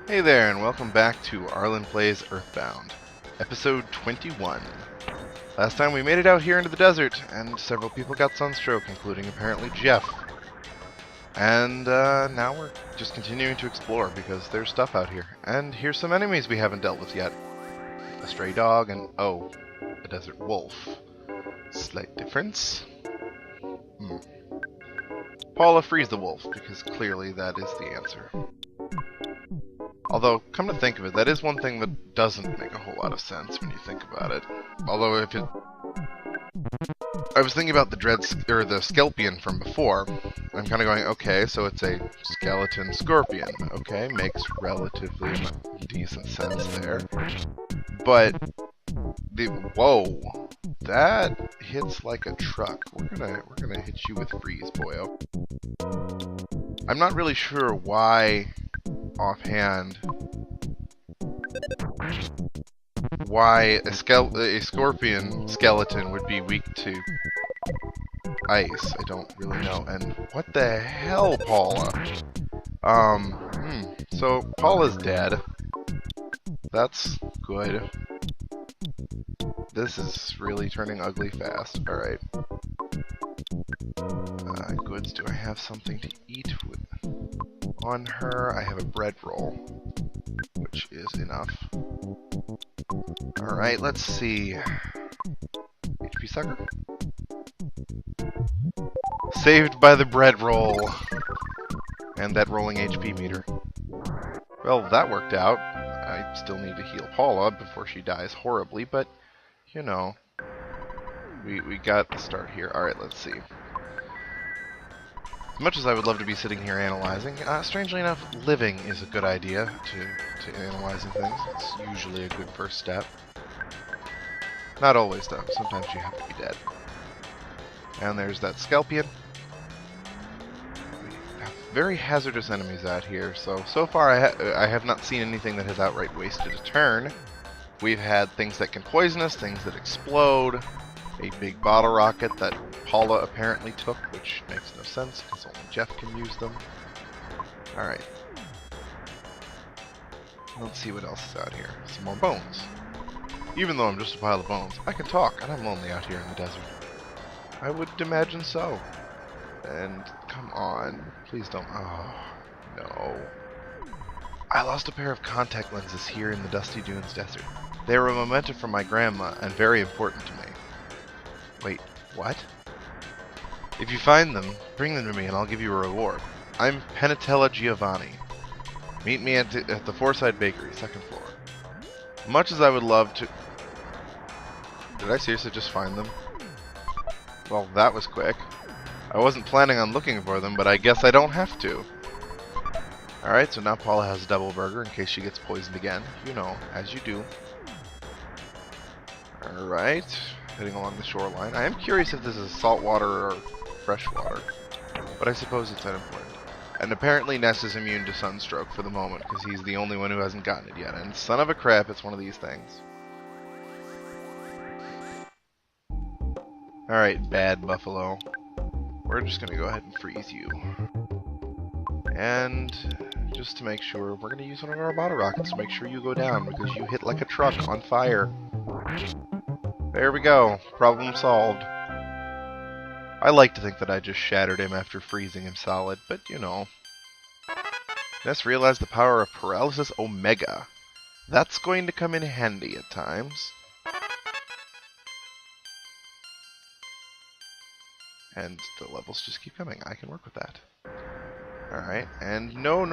Hey there, and welcome back to Arlin Plays EarthBound, episode 21. Last time we made it out here into the desert, and several people got sunstroke, including apparently Jeff. And now we're just continuing to explore, because there's stuff out here. And here's some enemies we haven't dealt with yet. A stray dog, and oh, a desert wolf. Slight difference. Paula, frees the wolf, because clearly that is the answer. Although, come to think of it, that is one thing that doesn't make a whole lot of sense when you think about it. Although, if it... I was thinking about the the Skelpion from before. I'm kind of going, okay, so it's a skeleton scorpion. Okay, makes relatively decent sense there. But, whoa, that hits like a truck. We're gonna hit you with freeze, boyo. I'm not really sure why... offhand, why a scorpion skeleton would be weak to ice. I don't really know. And what the hell, Paula? So Paula's dead. That's good. This is really turning ugly fast. Alright. Goods, do I have something to eat with on her? I have a bread roll, which is enough. Alright, let's see. HP sucker? Saved by the bread roll! And that rolling HP meter. Well, that worked out. I still need to heal Paula before she dies horribly, but, you know, we got the start here. Alright, let's see. As much as I would love to be sitting here analyzing, strangely enough, living is a good idea to analyzing things. It's usually a good first step. Not always, though. Sometimes you have to be dead. And there's that Skelpion. We have very hazardous enemies out here, so far I have not seen anything that has outright wasted a turn. We've had things that can poison us, things that explode, a big bottle rocket that Paula apparently took, which makes no sense, because only Jeff can use them. Alright. Let's see what else is out here. Some more bones. Even though I'm just a pile of bones, I can talk, and I'm lonely out here in the desert. I would imagine so. And, come on. Please don't... Oh, no. I lost a pair of contact lenses here in the Dusty Dunes desert. They were a memento from my grandma, and very important to me. Wait, what? If you find them, bring them to me and I'll give you a reward. I'm Penatella Giovanni. Meet me at the Foreside Bakery, second floor. Much as I would love to... Did I seriously just find them? Well, that was quick. I wasn't planning on looking for them, but I guess I don't have to. Alright, so now Paula has a double burger in case she gets poisoned again. You know, as you do. Alright. Heading along the shoreline. I am curious if this is saltwater or freshwater, but I suppose it's unimportant. And apparently Ness is immune to sunstroke for the moment, because he's the only one who hasn't gotten it yet. And son of a crap, it's one of these things. Alright, bad buffalo. We're just gonna go ahead and freeze you. And just to make sure, we're gonna use one of our bottle rockets to make sure you go down, because you hit like a truck on fire. There we go. Problem solved. I like to think that I just shattered him after freezing him solid, but you know. Ness realized the power of Paralysis Omega. That's going to come in handy at times. And the levels just keep coming. I can work with that. Alright, and no.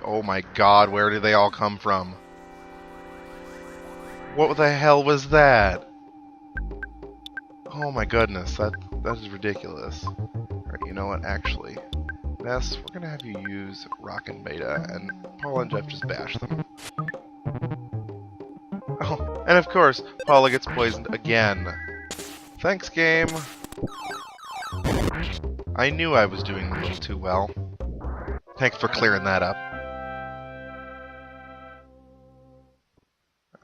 Oh my god, where did they all come from? What the hell was that? Oh my goodness, that is ridiculous. Alright, you know what, actually. Ness, we're gonna have you use Rock and Beta, and Paula and Jeff just bash them. Oh, and of course, Paula gets poisoned again. Thanks, game. I knew I was doing a little too well. Thanks for clearing that up.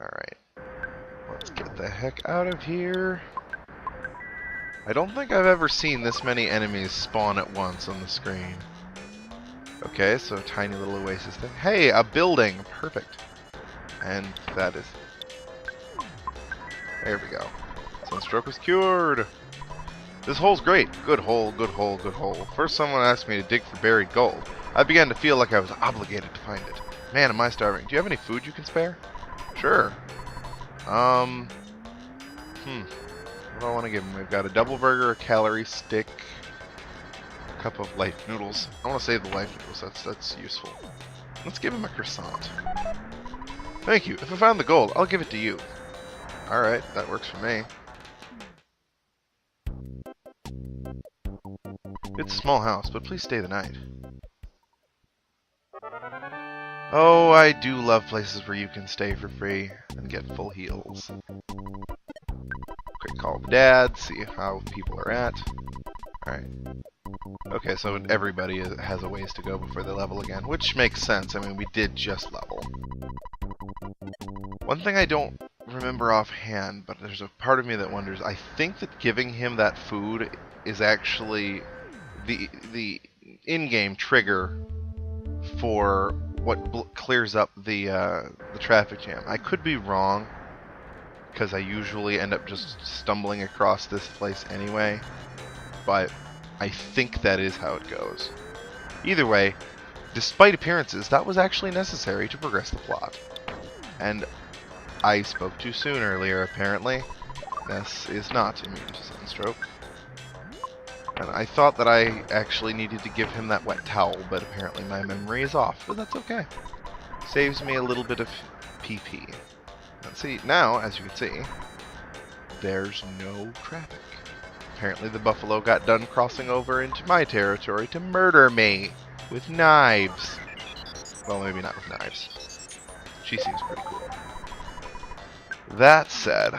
Alright. Let's get the heck out of here. I don't think I've ever seen this many enemies spawn at once on the screen. Okay, so a tiny little oasis thing. Hey, a building! Perfect. And that is... There we go. Sunstroke was cured! This hole's great. Good hole, good hole, good hole. First someone asked me to dig for buried gold. I began to feel like I was obligated to find it. Man, am I starving. Do you have any food you can spare? Sure. What do I want to give him? We've got a double burger, a calorie stick, a cup of life noodles. I want to save the life noodles. That's useful. Let's give him a croissant. Thank you. If I found the gold, I'll give it to you. Alright, that works for me. It's a small house, but please stay the night. Oh, I do love places where you can stay for free and get full heals. Quick call to Dad, see how people are at. Alright. Okay, so everybody has a ways to go before they level again, which makes sense. I mean, we did just level. One thing I don't remember offhand, but there's a part of me that wonders, I think that giving him that food is actually the in-game trigger for what clears up the traffic jam. I could be wrong, because I usually end up just stumbling across this place anyway, but I think that is how it goes. Either way, despite appearances, that was actually necessary to progress the plot. And I spoke too soon earlier, apparently. Ness is not immune to sunstroke. And I thought that I actually needed to give him that wet towel, but apparently my memory is off, but that's okay. Saves me a little bit of PP. Let's see, now, as you can see, there's no traffic. Apparently the buffalo got done crossing over into my territory to murder me with knives. Well, maybe not with knives. She seems pretty cool. That said,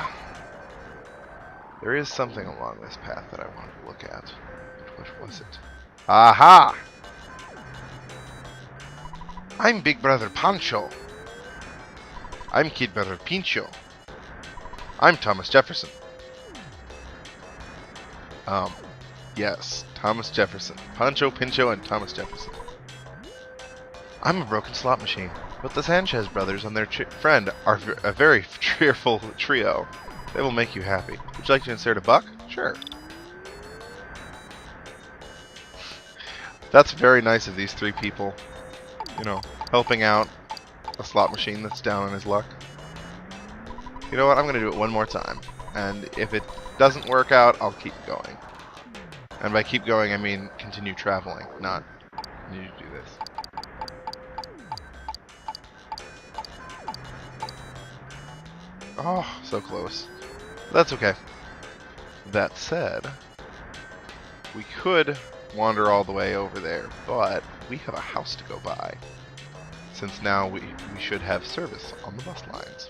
there is something along this path that I wanted to look at. What was it? Aha! I'm Big Brother Pancho. I'm Kid Brother Pincho. I'm Thomas Jefferson. Yes, Thomas Jefferson. Pancho, Pincho, and Thomas Jefferson. I'm a broken slot machine, but the Sanchez brothers and their friend are a very cheerful trio. They will make you happy. Would you like to insert a buck? Sure. That's very nice of these three people. You know, helping out a slot machine that's down on his luck. You know what? I'm going to do it one more time. And if it doesn't work out, I'll keep going. And by keep going, I mean continue traveling, not continue to do this. Oh, so close. That's okay. That said, we could wander all the way over there, but we have a house to go by. Since now we should have service on the bus lines.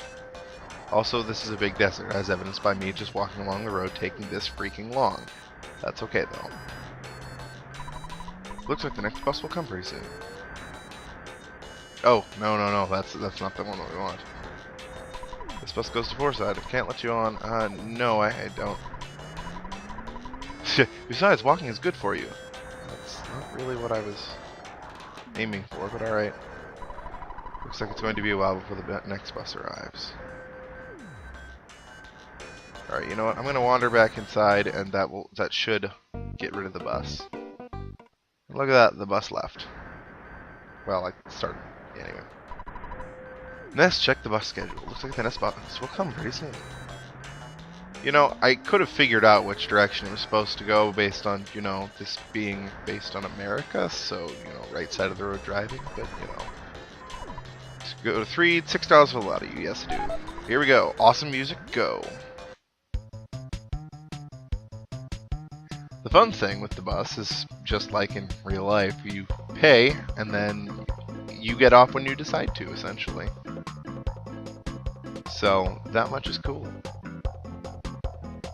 Also, this is a big desert, as evidenced by me just walking along the road taking this freaking long. That's okay, though. Looks like the next bus will come pretty soon. Oh, no, that's not the one that we want. This bus goes to Forsyth. I can't let you on. No, I don't. Besides, walking is good for you. That's not really what I was aiming for, but alright. Looks like it's going to be a while before the next bus arrives. Alright, you know what? I'm going to wander back inside, and that should get rid of the bus. Look at that, the bus left. Well, I started. Anyway. Nest, check the bus schedule. Looks like the next bus will come pretty soon. You know, I could have figured out which direction it was supposed to go based on, you know, this being based on America, so, you know, right side of the road driving, but, you know. Let's go to $6 for a lot of you. Yes, I do. Here we go. Awesome music, go. The fun thing with the bus is, just like in real life, you pay, and then you get off when you decide to, essentially. So, that much is cool.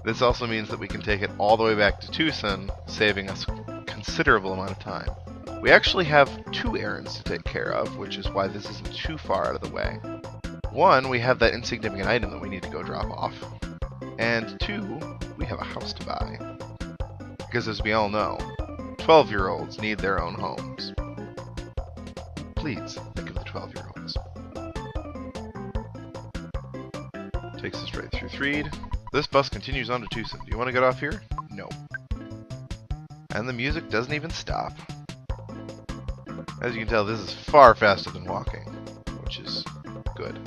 This also means that we can take it all the way back to Tucson, saving us a considerable amount of time. We actually have 2 errands to take care of, which is why this isn't too far out of the way. 1, we have that insignificant item that we need to go drop off. And 2, we have a house to buy. Because as we all know, 12-year-olds need their own homes. Please, think of the 12-year-olds. Takes us right through Threed. This bus continues on to Tucson. Do you want to get off here? No. And the music doesn't even stop. As you can tell, this is far faster than walking, which is good.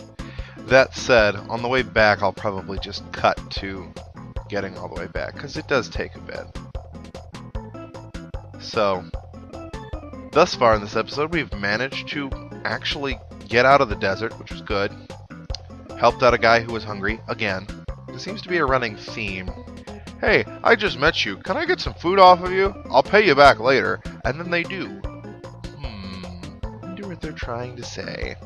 That said, on the way back, I'll probably just cut to getting all the way back, because it does take a bit. So, thus far in this episode, we've managed to actually get out of the desert, which was good. Helped out a guy who was hungry, again. There seems to be a running theme. Hey, I just met you. Can I get some food off of you? I'll pay you back later. And then they do. I wonder what they're trying to say.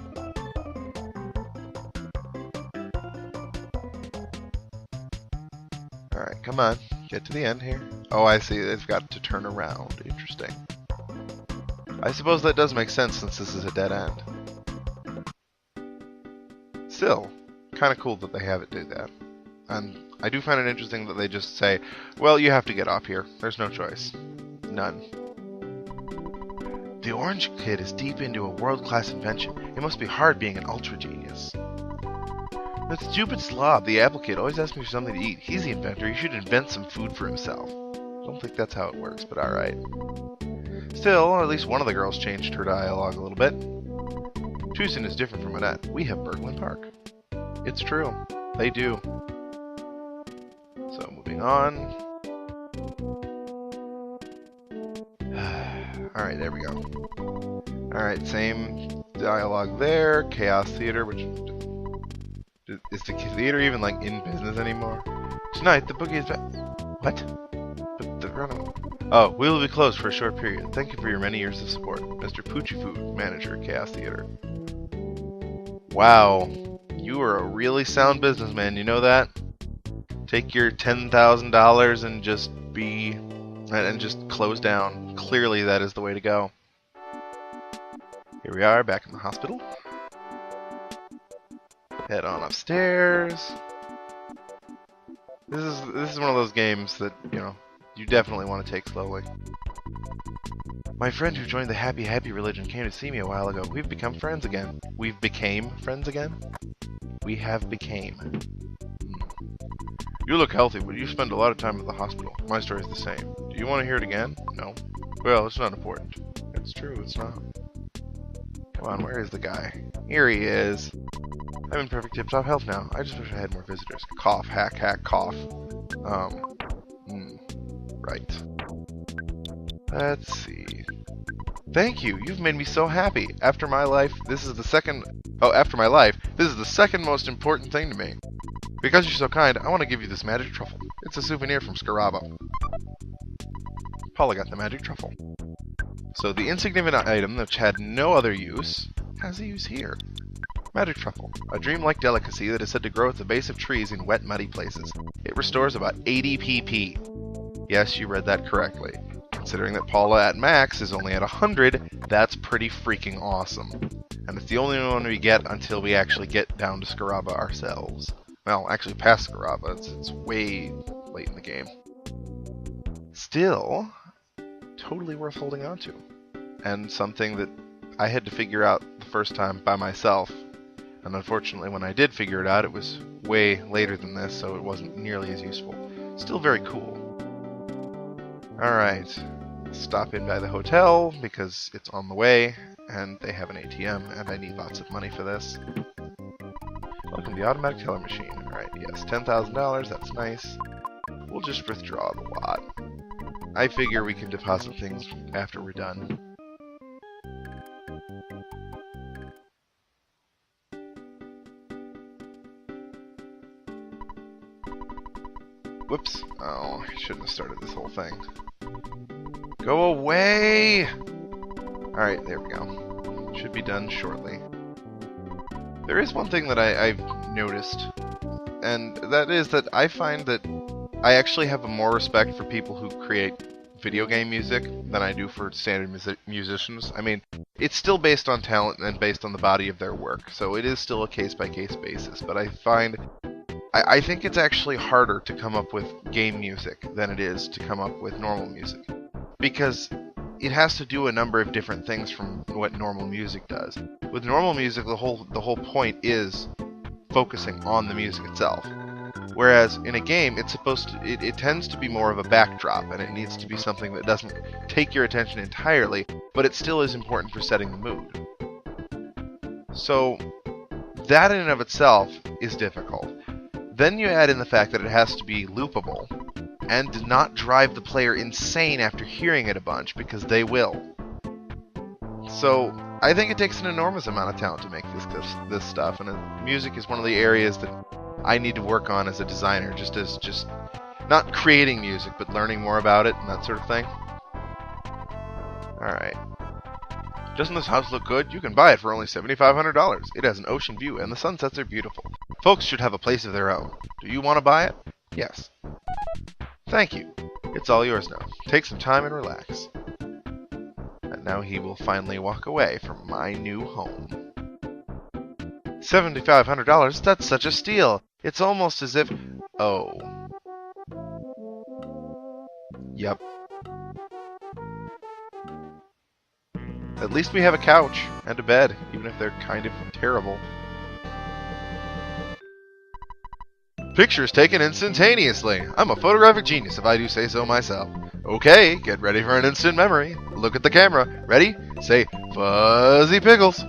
Alright, come on. Get to the end here. Oh, I see. They've got to turn around. Interesting. I suppose that does make sense since this is a dead end. Still, kind of cool that they have it do that. And I do find it interesting that they just say, well, you have to get off here. There's no choice. None. The orange kid is deep into a world-class invention. It must be hard being an ultra-genius. That stupid slob, the apple kid, always asks me for something to eat. He's the inventor. He should invent some food for himself. I don't think that's how it works, but alright. Still, at least one of the girls changed her dialogue a little bit. Tucson is different from Annette. We have Berglund Park. It's true. They do. So, moving on. Alright, there we go. Alright, same dialogue there. Chaos Theater, which... Is the theater even, like, in business anymore? Tonight, the boogie is back. What? But the runaway... Oh, we will be closed for a short period. Thank you for your many years of support. Mr. Poochie manager, Chaos Theater. Wow. You are a really sound businessman, you know that? Take your $10,000 and just be... and just close down. Clearly that is the way to go. Here we are, back in the hospital. Head on upstairs. This is one of those games that, you know, you definitely want to take slowly. My friend who joined the Happy religion came to see me a while ago. We've become friends again. We've became friends again? We have became. You look healthy, but you spend a lot of time at the hospital. My story's the same. Do you want to hear it again? No. Well, it's not important. It's true, it's not. Come on, where is the guy? Here he is. I'm in perfect tip-top health now. I just wish I had more visitors. Cough, hack, hack, cough. Right. Let's see. Thank you. You've made me so happy. After my life, this is the second... Oh, after my life, this is the second most important thing to me. Because you're so kind, I want to give you this magic truffle. It's a souvenir from Scaraba. Paula got the magic truffle. So the insignificant item, which had no other use, has a use here. Magic truffle, a dreamlike delicacy that is said to grow at the base of trees in wet, muddy places. It restores about 80 pp. Yes, you read that correctly. Considering that Paula at max is only at 100, that's pretty freaking awesome. And it's the only one we get until we actually get down to Scaraba ourselves. Well, actually past Scaraba, it's way late in the game. Still, totally worth holding on to. And something that I had to figure out the first time by myself. And unfortunately, when I did figure it out, it was way later than this, so it wasn't nearly as useful. Still very cool. Alright, stop in by the hotel, because it's on the way, and they have an ATM, and I need lots of money for this. Welcome to the automatic teller machine. Alright, yes, $10,000, that's nice. We'll just withdraw the lot. I figure we can deposit things after we're done. Whoops. Oh, I shouldn't have started this whole thing. Go away! Alright, there we go. Should be done shortly. There is one thing that I've noticed, and that is that I find that I actually have a more respect for people who create video game music than I do for standard musicians. I mean, it's still based on talent and based on the body of their work, so it is still a case-by-case basis, but I find... I think it's actually harder to come up with game music than it is to come up with normal music. Because it has to do a number of different things from what normal music does. With normal music, the whole point is focusing on the music itself. Whereas in a game, it's supposed to, it tends to be more of a backdrop, and it needs to be something that doesn't take your attention entirely, but it still is important for setting the mood. So that in and of itself is difficult. Then you add in the fact that it has to be loopable, and not drive the player insane after hearing it a bunch, because they will. So I think it takes an enormous amount of talent to make this stuff, and music is one of the areas that I need to work on as a designer, just not creating music, but learning more about it and that sort of thing. Alright. Doesn't this house look good? You can buy it for only $7,500. It has an ocean view, and the sunsets are beautiful. Folks should have a place of their own. Do you want to buy it? Yes. Thank you. It's all yours now. Take some time and relax. And now he will finally walk away from my new home. $7,500? That's such a steal. It's almost as if... Oh. Yep. At least we have a couch and a bed, even if they're kind of terrible. Pictures taken instantaneously. I'm a photographic genius if I do say so myself. Okay, get ready for an instant memory. Look at the camera. Ready? Say, Fuzzy Pickles.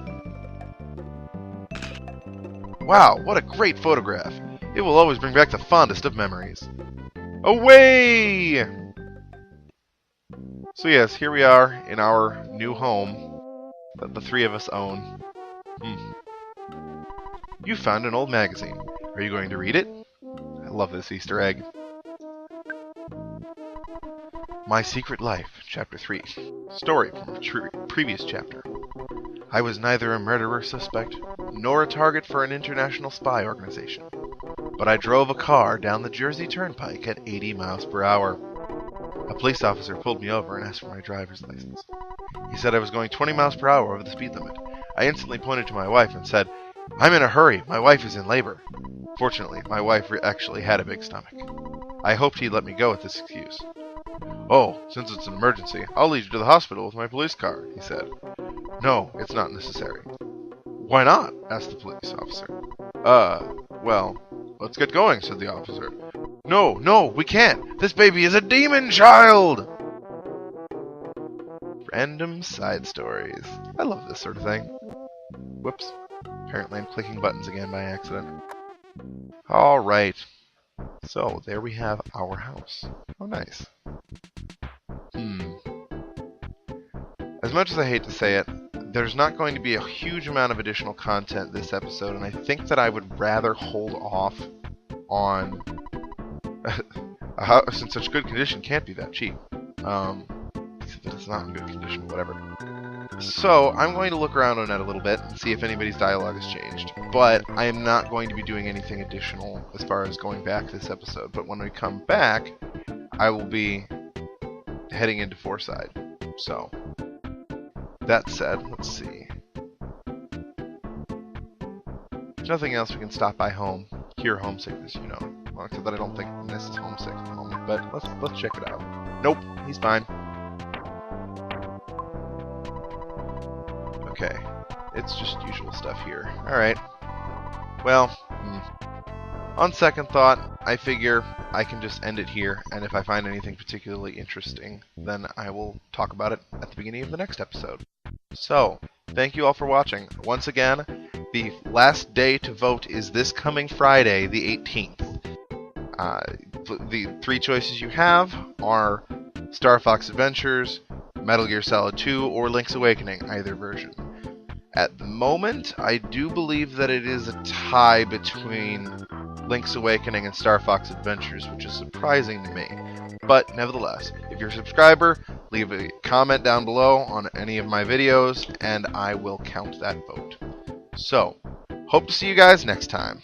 Wow, what a great photograph. It will always bring back the fondest of memories. Away! So yes, here we are in our new home that the three of us own. You found an old magazine. Are you going to read it? I love this Easter egg. My Secret Life, Chapter 3. Story from a previous chapter. I was neither a murderer suspect, nor a target for an international spy organization. But I drove a car down the Jersey Turnpike at 80 miles per hour. A police officer pulled me over and asked for my driver's license. He said I was going 20 miles per hour over the speed limit. I instantly pointed to my wife and said, "I'm in a hurry, my wife is in labor." Fortunately, my wife actually had a big stomach. I hoped he'd let me go with this excuse. "Oh, since it's an emergency, I'll lead you to the hospital with my police car," he said. "No, it's not necessary." "Why not?" asked the police officer. Well, let's get going," said the officer. No, we can't! This baby is a demon child!" Random side stories. I love this sort of thing. Whoops. Apparently I'm clicking buttons again by accident. Alright. So, there we have our house. Oh, nice. As much as I hate to say it, there's not going to be a huge amount of additional content this episode, and I think that I would rather hold off on... a house in such good condition can't be that cheap. But it's not in good condition, whatever. So, I'm going to look around on it a little bit and see if anybody's dialogue has changed. But I am not going to be doing anything additional as far as going back this episode. But when we come back, I will be heading into Forside. So, that said, let's see. If nothing else, we can stop by home, cure homesickness, you know. Well, except that I don't think this is homesick at the moment, but let's check it out. Nope, he's fine. Okay, it's just usual stuff here. Alright. Well, on second thought, I figure I can just end it here, and if I find anything particularly interesting, then I will talk about it at the beginning of the next episode. So, thank you all for watching. Once again, the last day to vote is this coming Friday, the 18th. The three choices you have are Star Fox Adventures, Metal Gear Solid 2, or Link's Awakening, either version. At the moment, I do believe that it is a tie between Link's Awakening and Star Fox Adventures, which is surprising to me. But nevertheless, if you're a subscriber, leave a comment down below on any of my videos, and I will count that vote. So, hope to see you guys next time.